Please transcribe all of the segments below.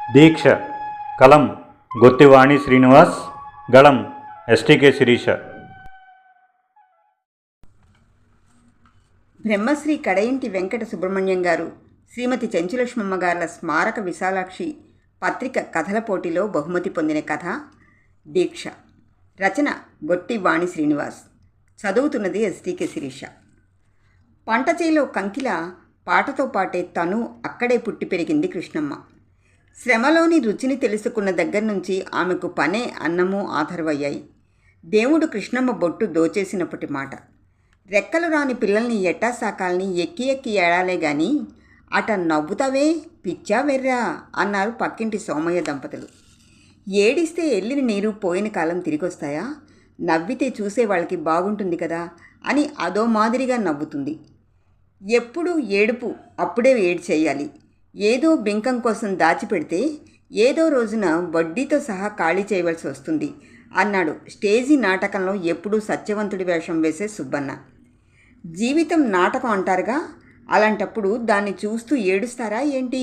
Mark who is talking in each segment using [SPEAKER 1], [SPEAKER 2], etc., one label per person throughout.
[SPEAKER 1] దీక్ష కలం గొత్తివాణి శ్రీనివాస్, గళం ఎస్టీకే శిరీష.
[SPEAKER 2] బ్రహ్మశ్రీ కడయింటి వెంకట సుబ్రహ్మణ్యం గారు, శ్రీమతి చెంచులక్ష్మమ్మ గార్ల స్మారక విశాలాక్షి పత్రిక కథల పోటీలో బహుమతి పొందిన కథ దీక్ష. రచన గొట్టివాణి శ్రీనివాస్. చదువుతున్నది ఎస్టీకే శిరీష. పంట చేలో కంకిల పాటతో పాటే తను అక్కడే పుట్టి పెరిగింది కృష్ణమ్మ. శ్రమలోని రుచిని తెలుసుకున్న దగ్గర నుంచి ఆమెకు పనే అన్నము ఆధారమయ్యాయి. దేవుడు కృష్ణమ్మ బొట్టు దోచేసినప్పటి మాట. రెక్కలు రాని పిల్లల్ని ఎట్టా సాకాలని ఎక్కి ఎక్కి ఏడాలే గాని అట నవ్వుతావే పిచ్చా వెర్రా అన్నారు పక్కింటి సోమయ్య దంపతులు. ఏడిస్తే ఎల్లిన నీరు పోయిన కాలం తిరిగొస్తాయా? నవ్వితే చూసే వాళ్ళకి బాగుంటుంది కదా అని అదో మాదిరిగా నవ్వుతుంది. ఎప్పుడూ ఏడుపు, అప్పుడే ఏడు చేయాలి. ఏదో బింకం కోసం దాచిపెడితే ఏదో రోజున వడ్డీతో సహా ఖాళీ చేయవలసి వస్తుంది అన్నాడు స్టేజీ నాటకంలో ఎప్పుడూ సత్యవంతుడి వేషం వేసే సుబ్బన్న. జీవితం నాటకం అంటారుగా, అలాంటప్పుడు దాన్ని చూస్తూ ఏడుస్తారా ఏంటి?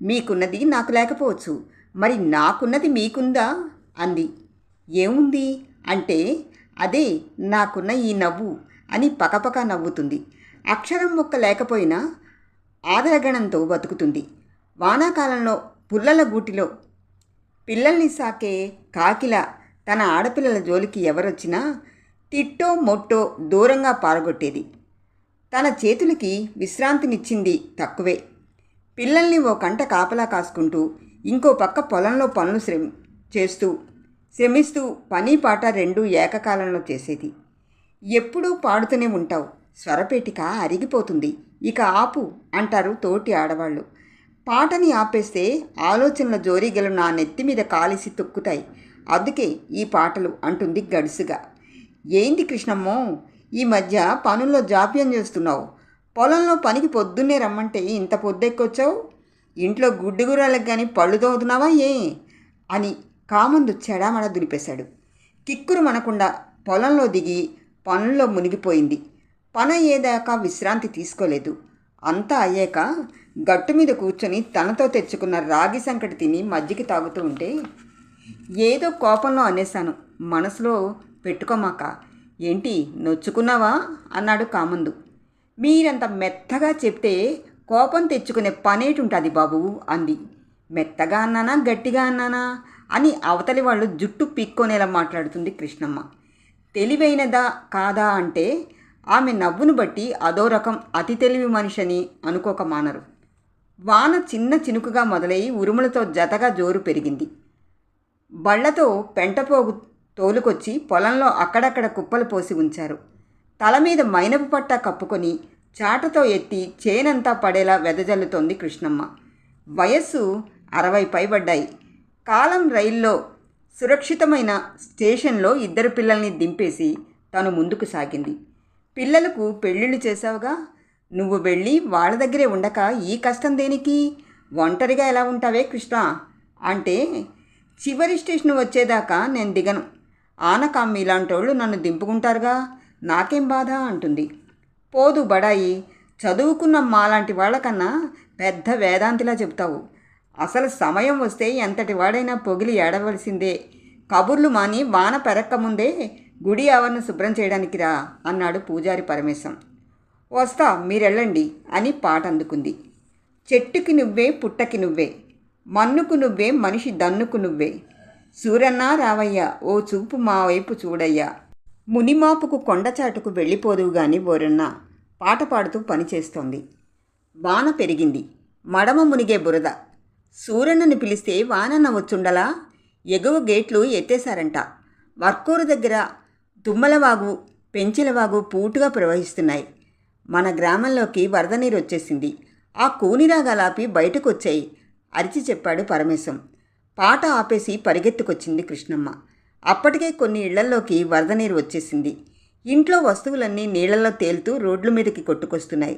[SPEAKER 2] మీకున్నది నాకు లేకపోవచ్చు, మరి నాకున్నది మీకుందా అంది. ఏముంది అంటే అదే నాకున్న ఈ నవ్వు అని పకపక నవ్వుతుంది. అక్షరం మొక్క లేకపోయినా ఆదరగణంతో బతుకుతుంది. వానాకాలంలో పుల్లల గూటిలో పిల్లల్ని సాకే కాకిల తన ఆడపిల్లల జోలికి ఎవరొచ్చినా తిట్టో మొట్టో దూరంగా పారగొట్టేది. తన చేతులకి విశ్రాంతినిచ్చింది తక్కువే. పిల్లల్ని ఓ కంట కాపలా కాసుకుంటూ ఇంకో పక్క పొలంలో పనులు శ్రమిస్తూ పని పాట రెండూ ఏకకాలంలో చేసేది. ఎప్పుడూ పాడుతూనే ఉంటావు, స్వరపేటిక అరిగిపోతుంది, ఇక ఆపు అంటారు తోటి ఆడవాళ్ళు. పాటని ఆపేస్తే ఆలోచనల జోరీగలు నా నెత్తి మీద కాలిసి తొక్కుతాయి, అందుకే ఈ పాటలు అంటుంది గడుసుగా. ఏంది కృష్ణమ్మో, ఈ మధ్య పనుల్లో జాప్యం చేస్తున్నావు? పొలంలో పనికి పొద్దున్నే రమ్మంటే ఇంత పొద్దెక్కొచ్చావు? ఇంట్లో గుడ్డిగురాలకు కానీ పళ్ళు తోగుతున్నావా ఏ అని కామందు చెడామడ దులిపేశాడు. కిక్కురు మనకుండా పొలంలో దిగి పనుల్లో మునిగిపోయింది. పని అయ్యేదాకా విశ్రాంతి తీసుకోలేదు. అంతా అయ్యాక గట్టు మీద కూర్చొని తనతో తెచ్చుకున్న రాగి సంకటి తిని మజ్జిగ తాగుతూ ఉంటే, ఏదో కోపంలో అనేశాను, మనసులో పెట్టుకోమాక. ఏంటి నొచ్చుకున్నావా అన్నాడు కామందు. మీరంత మెత్తగా చెప్తే కోపం తెచ్చుకునే పనేటుంటుంది బాబు అంది. మెత్తగా అన్నానా గట్టిగా అన్నానా అని అవతలి వాళ్ళు జుట్టు పీక్కొనేలా మాట్లాడుతుంది కృష్ణమ్మ. తెలివైనదా కాదా అంటే ఆమె నవ్వును బట్టి అదో రకం అతి తెలివి మనిషిని అనుకోక మానరు. వాన చిన్న చినుకుగా మొదలై ఉరుములతో జతగా జోరు పెరిగింది. బళ్లతో పెంటపోగు తోలుకొచ్చి పొలంలో అక్కడక్కడ కుప్పలు పోసి ఉంచారు. తల మీద మైనపు పట్టా కప్పుకొని చాటతో ఎత్తి చేనంతా పడేలా వెదజల్లుతోంది కృష్ణమ్మ. వయస్సు 60 పైబడ్డాయి. కాలం రైల్లో సురక్షితమైన స్టేషన్లో ఇద్దరు పిల్లల్ని దింపేసి తను ముందుకు సాగింది. పిల్లలకు పెళ్ళిళ్ళు చేసావుగా, నువ్వు వెళ్ళి వాళ్ళ దగ్గరే ఉండక ఈ కష్టం దేనికి? ఒంటరిగా ఎలా ఉంటావే కృష్ణ అంటే, చివరి స్టేషన్ వచ్చేదాకా నేను దిగను, ఆనకామ్మి ఇలాంటోళ్ళు నన్ను దింపుకుంటారుగా, నాకేం బాధ అంటుంది. పోదు బడాయి, చదువుకున్న మాలాంటి వాళ్ళకన్నా పెద్ద వేదాంతిలా చెప్తావు. అసలు సమయం వస్తే ఎంతటి వాడైనా పొగిలి ఏడవలసిందే. కబుర్లు మాని వాన పెరక్కముందే గుడి ఆవరణ శుభ్రం చేయడానికి రా అన్నాడు పూజారి పరమేశం. వస్తా, మీరెళ్ళండి అని పాట అందుకుంది. చెట్టుకి నువ్వే పుట్టకి నువ్వే, మన్నుకు నువ్వే మనిషి దన్నుకు నువ్వే, సూరన్నా రావయ్యా ఓ చూపు మా వైపు చూడయ్యా, మునిమాపుకు కొండచాటుకు వెళ్ళిపోదువు గాని బోరన్నా పాట పాడుతూ పనిచేస్తోంది. వాన పెరిగింది. మడమ మునిగే బురద. సూరన్నని పిలిస్తే వానన్న వచ్చుండలా? ఎగువ గేట్లు ఎత్తేశారంట. వర్కూరు దగ్గర తుమ్మలవాగు పెంచిలవాగు పూటుగా ప్రవహిస్తున్నాయి. మన గ్రామంలోకి వరద నీరు వచ్చేసింది. ఆ కూనిరాగాలాపి బయటకు వచ్చాయి అరిచి చెప్పాడు పరమేశం. పాట ఆపేసి పరిగెత్తుకొచ్చింది కృష్ణమ్మ. అప్పటికే కొన్ని ఇళ్లల్లోకి వరద నీరు వచ్చేసింది. ఇంట్లో వస్తువులన్నీ నీళ్లలో తేలుతూ రోడ్ల మీదకి కొట్టుకొస్తున్నాయి.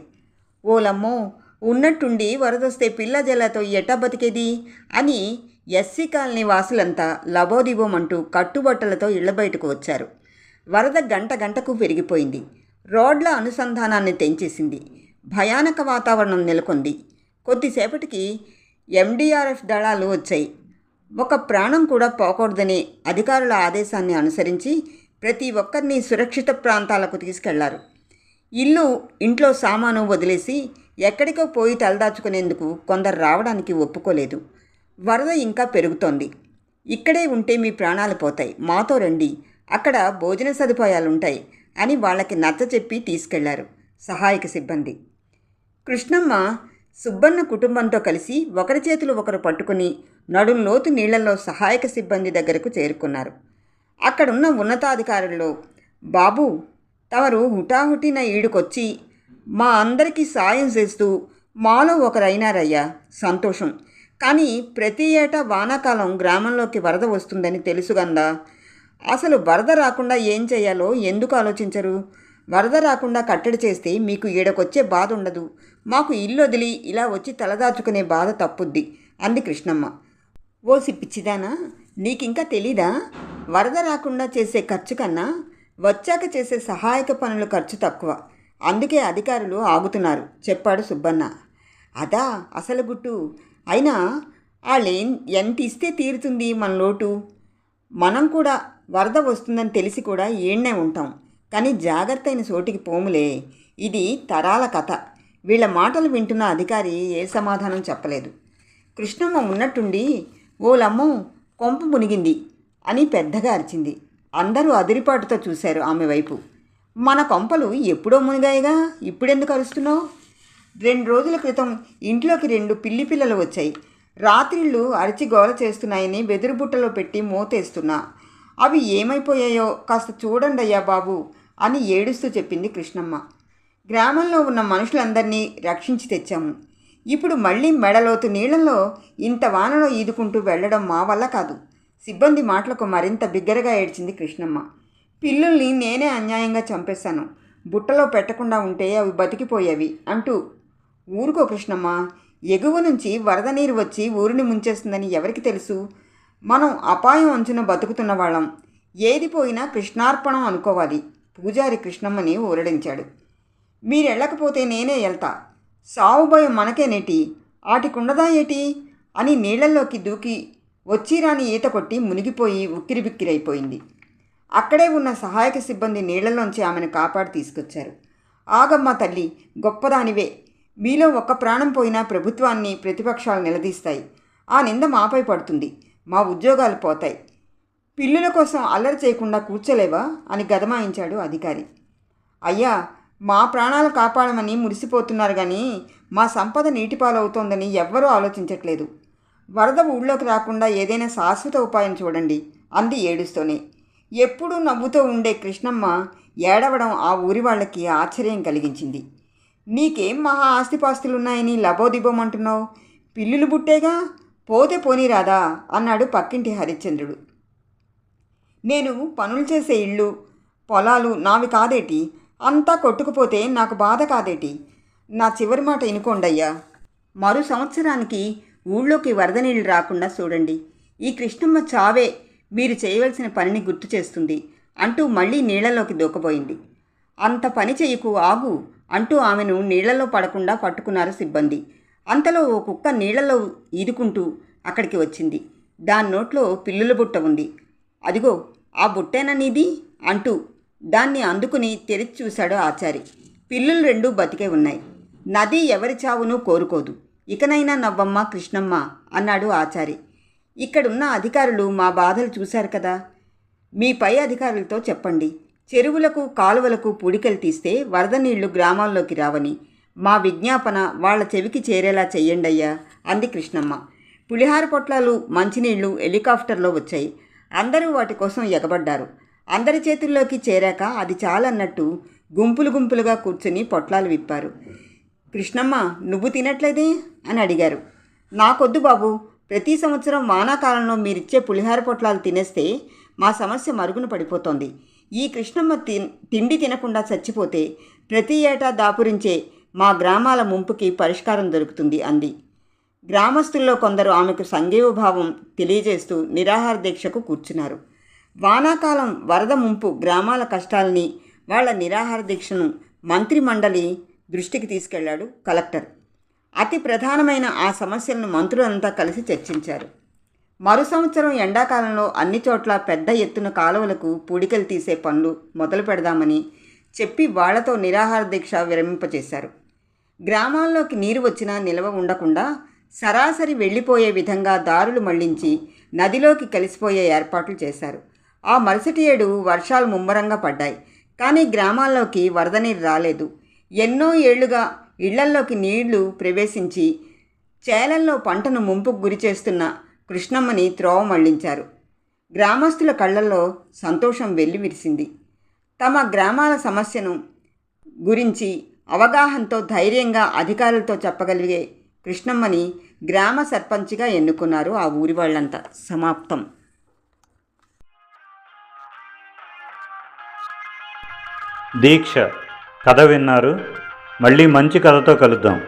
[SPEAKER 2] ఓలమ్మో, ఉన్నట్టుండి వరదొస్తే పిల్ల జల్లతో ఎట్టా బతికేది అని ఎస్సీ కాలనీ వాసులంతా లబోదిబోమంటూ కట్టుబట్టలతో ఇళ్ల బయటకు వచ్చారు. వరద గంట గంటకు పెరిగిపోయింది. రోడ్ల అనుసంధానాన్ని తెంచేసింది. భయానక వాతావరణం నెలకొంది. కొద్దిసేపటికి ఎండీఆర్ఎఫ్ దళాలు వచ్చాయి. ఒక ప్రాణం కూడా పోకూడదనే అధికారుల ఆదేశాన్ని అనుసరించి ప్రతి ఒక్కరిని సురక్షిత ప్రాంతాలకు తీసుకెళ్లారు. ఇంట్లో సామాను వదిలేసి ఎక్కడికో పోయి తలదాచుకునేందుకు కొందరు రావడానికి ఒప్పుకోలేదు. వరద ఇంకా పెరుగుతోంది. ఇక్కడే ఉంటే మీ ప్రాణాలు పోతాయి, మాతో రండి, అక్కడ భోజన సదుపాయాలుంటాయి అని వాళ్ళకి నచ్చచెప్పి తీసుకెళ్లారు సహాయక సిబ్బంది. కృష్ణమ్మ సుబ్బన్న కుటుంబంతో కలిసి ఒకరి చేతులు ఒకరు పట్టుకుని నడుం లోతు నీళ్లలో సహాయక సిబ్బంది దగ్గరకు చేరుకున్నారు. అక్కడున్న ఉన్నతాధికారుల్లో, బాబు, తమరు హుటాహుటిన ఈడుకొచ్చి మా అందరికీ సాయం చేస్తూ మాలో ఒకరైనారయ్యా, సంతోషం. కానీ ప్రతి ఏటా వానాకాలం గ్రామంలోకి వరద వస్తుందని తెలుసుగందా. అసలు వరద రాకుండా ఏం చేయాలో ఎందుకు ఆలోచించరు? వరద రాకుండా కట్టడి చేస్తే మీకు ఈడకొచ్చే బాధ ఉండదు. మాకు ఇల్లు వదిలి ఇలా వచ్చి తలదాచుకునే బాధ తప్పుద్ది అంది కృష్ణమ్మ. ఓసి పిచ్చిదానా, నీకింకా తెలీదా? వరద రాకుండా చేసే ఖర్చు కన్నా వచ్చాక చేసే సహాయక పనుల ఖర్చు తక్కువ. అందుకే అధికారులు ఆగుతున్నారు చెప్పాడు సుబ్బన్న. అదా అసలు గుట్టు. అయినా వాళ్ళు ఎంత ఇస్తే తీరుతుంది మన లోటు? మనం కూడా వరద వస్తుందని తెలిసి కూడా ఏడ్నే ఉంటాం, కానీ జాగ్రత్త అయిన చోటికి పోములే. ఇది తరాల కథ. వీళ్ళ మాటలు వింటున్న అధికారి ఏ సమాధానం చెప్పలేదు. కృష్ణమ్మ ఉన్నట్టుండి, ఓలమ్మో కొంప మునిగింది అని పెద్దగా అరిచింది. అందరూ అదిరిపాటుతో చూశారు ఆమె వైపు. మన కొంపలు ఎప్పుడో మునిగాయిగా, ఇప్పుడెందుకు అరుస్తున్నావు? 2 రోజుల క్రితం ఇంట్లోకి 2 పిల్లి పిల్లలు వచ్చాయి. రాత్రిళ్ళు అరిచి గోల చేస్తున్నాయని వెదురుబుట్టలో పెట్టి మోతేస్తున్నా. అవి ఏమైపోయాయో కాస్త చూడండి అయ్యా బాబు అని ఏడుస్తూ చెప్పింది కృష్ణమ్మ. గ్రామంలో ఉన్న మనుషులందరినీ రక్షించి తెచ్చాము. ఇప్పుడు మళ్ళీ మెడలోతు నీళ్లలో ఇంత వానలో ఈదుకుంటూ వెళ్ళడం మా వల్ల కాదు. సిబ్బంది మాటలకు మరింత బిగ్గరగా ఏడ్చింది కృష్ణమ్మ. పిల్లుల్ని నేనే అన్యాయంగా చంపేశాను. బుట్టలో పెట్టకుండా ఉంటే అవి బతికిపోయేవి అంటూ. ఊరుకో కృష్ణమ్మ, ఎగువ నుంచి వరద నీరు వచ్చి ఊరిని ముంచేస్తుందని ఎవరికి తెలుసు? మనం అపాయం అంచున బతుకుతున్న వాళ్ళం. ఏది పోయినా కృష్ణార్పణం అనుకోవాలి. పూజారి కృష్ణమ్మని ఊరడించాడు. మీరెళ్ళకపోతే నేనే వెళ్తా. సావు భయం మనకేనేటి, ఆటికుండదా ఏటి అని నీళ్లల్లోకి దూకి వచ్చిరాని ఈత కొట్టి మునిగిపోయి ఉక్కిరిబిక్కిరైపోయింది. అక్కడే ఉన్న సహాయక సిబ్బంది నీళ్లలోంచి ఆమెను కాపాడి తీసుకొచ్చారు. ఆగమ్మ తల్లి, గొప్పదానివే. మీలో ఒక్క ప్రాణం పోయినా ప్రభుత్వాన్ని ప్రతిపక్షాలు నిలదీస్తాయి. ఆ నింద మాపై పడుతుంది. మా ఉద్యోగాలు పోతాయి. పిల్లుల కోసం అల్లరి చేయకుండా కూర్చోలేవా అని గదమాయించాడు అధికారి. అయ్యా, మా ప్రాణాలు కాపాడమని మురిసిపోతున్నారు కానీ మా సంపద నీటిపాలవుతోందని ఎవ్వరూ ఆలోచించట్లేదు. వరద ఊళ్ళోకి రాకుండా ఏదైనా శాశ్వత ఉపాయం చూడండి అంది ఏడుస్తూనే. ఎప్పుడూ నవ్వుతూ ఉండే కృష్ణమ్మ ఏడవడం ఆ ఊరి వాళ్ళకి ఆశ్చర్యం కలిగించింది. నీకేం మహా ఆస్తిపాస్తులున్నాయని లబోదిబోమంటున్నావు? పిల్లులు బుట్టేగా, పోతే పోనీరాదా అన్నాడు పక్కింటి హరిశ్చంద్రుడు. నేను పనులు చేసే ఇళ్ళు పొలాలు నావి కాదేటి? అంతా కొట్టుకుపోతే నాకు బాధ కాదేటి? నా చివరి మాట ఇనుకోండయ్యా. మరో సంవత్సరానికి ఊళ్ళోకి వరద నీళ్ళు రాకుండా చూడండి. ఈ కృష్ణమ్మ చావే మీరు చేయవలసిన పనిని గుర్తు చేస్తుంది అంటూ మళ్ళీ నీళ్లలోకి దూకబోయింది. అంత పని చెయ్యకు, ఆగు అంటూ ఆమెను నీళ్లలో పడకుండా పట్టుకున్నారు సిబ్బంది. అంతలో ఓ కుక్క నీళ్లలో ఈదుకుంటూ అక్కడికి వచ్చింది. దాని నోట్లో పిల్లుల బుట్ట ఉంది. అదిగో ఆ బుట్టేనా నీది అంటూ దాన్ని అందుకుని తెరిచి చూశాడు ఆచారి. పిల్లులు 2 బతికే ఉన్నాయి. నది ఎవరి చావును కోరుకోదు. ఇకనైనా నవ్వమ్మ కృష్ణమ్మ అన్నాడు ఆచారి. ఇక్కడున్న అధికారులు మా బాధలు చూశారు కదా, మీ పై అధికారులతో చెప్పండి. చెరువులకు కాలువలకు పూడికలు తీస్తే వరద నీళ్లు గ్రామాల్లోకి రావని మా విజ్ఞాపన వాళ్ళ చెవికి చేరేలా చెయ్యండయ్యా అంది కృష్ణమ్మ. పులిహార పొట్లాలు, మంచినీళ్లు హెలికాప్టర్లో వచ్చాయి. అందరూ వాటి కోసం ఎగబడ్డారు. అందరి చేతుల్లోకి చేరాక అది చాలన్నట్టు గుంపులు గుంపులుగా కూర్చుని పొట్లాలు విప్పారు. కృష్ణమ్మ, నువ్వు తినట్లేదే అని అడిగారు. నాకొద్దు బాబు, ప్రతి సంవత్సరం వానాకాలంలో మీరిచ్చే పులిహార పొట్లాలు తినేస్తే మా సమస్య మరుగున పడిపోతోంది. ఈ కృష్ణమ్మ తిండి తినకుండా చచ్చిపోతే ప్రతి ఏటా దాపురించే మా గ్రామాల ముంపుకి పరిష్కారం దొరుకుతుంది అంది. గ్రామస్తుల్లో కొందరు ఆమెకు సంఘీభావం తెలియజేస్తూ నిరాహార దీక్షకు కూర్చున్నారు. వానాకాలం వరద ముంపు గ్రామాల కష్టాలని, వాళ్ల నిరాహార దీక్షను మంత్రి మండలి దృష్టికి తీసుకెళ్లాడు కలెక్టర్. అతి ప్రధానమైన ఆ సమస్యలను మంత్రులంతా కలిసి చర్చించారు. మరు సంవత్సరం ఎండాకాలంలో అన్ని చోట్ల పెద్ద ఎత్తున కాలువలకు పూడికలు తీసే పనులు మొదలు పెడదామని చెప్పి వాళ్లతో నిరాహార దీక్ష విరమింపచేశారు. గ్రామాల్లోకి నీరు వచ్చినా నిల్వ ఉండకుండా సరాసరి వెళ్ళిపోయే విధంగా దారులు మళ్లించి నదిలోకి కలిసిపోయే ఏర్పాట్లు చేశారు. ఆ మరుసటి ఏడు వర్షాలు ముమ్మరంగా పడ్డాయి. కానీ గ్రామాల్లోకి వరద నీరు రాలేదు. ఎన్నో ఏళ్లుగా ఇళ్లల్లోకి నీళ్లు ప్రవేశించి చేలల్లో పంటను ముంపుకు గురి చేస్తున్న కృష్ణమ్మని త్రోవ మళ్లించారు. గ్రామస్తుల కళ్ళల్లో సంతోషం వెల్లివిరిసింది. తమ గ్రామాల సమస్యను గురించి అవగాహనతో ధైర్యంగా అధికారులతో చెప్పగలిగే కృష్ణమ్మని గ్రామ సర్పంచ్గా ఎన్నుకున్నారు ఆ ఊరి వాళ్ళంతా. సమాప్తం.
[SPEAKER 1] దీక్ష కథ విన్నారు. మళ్ళీ మంచి కథతో కలుద్దాం.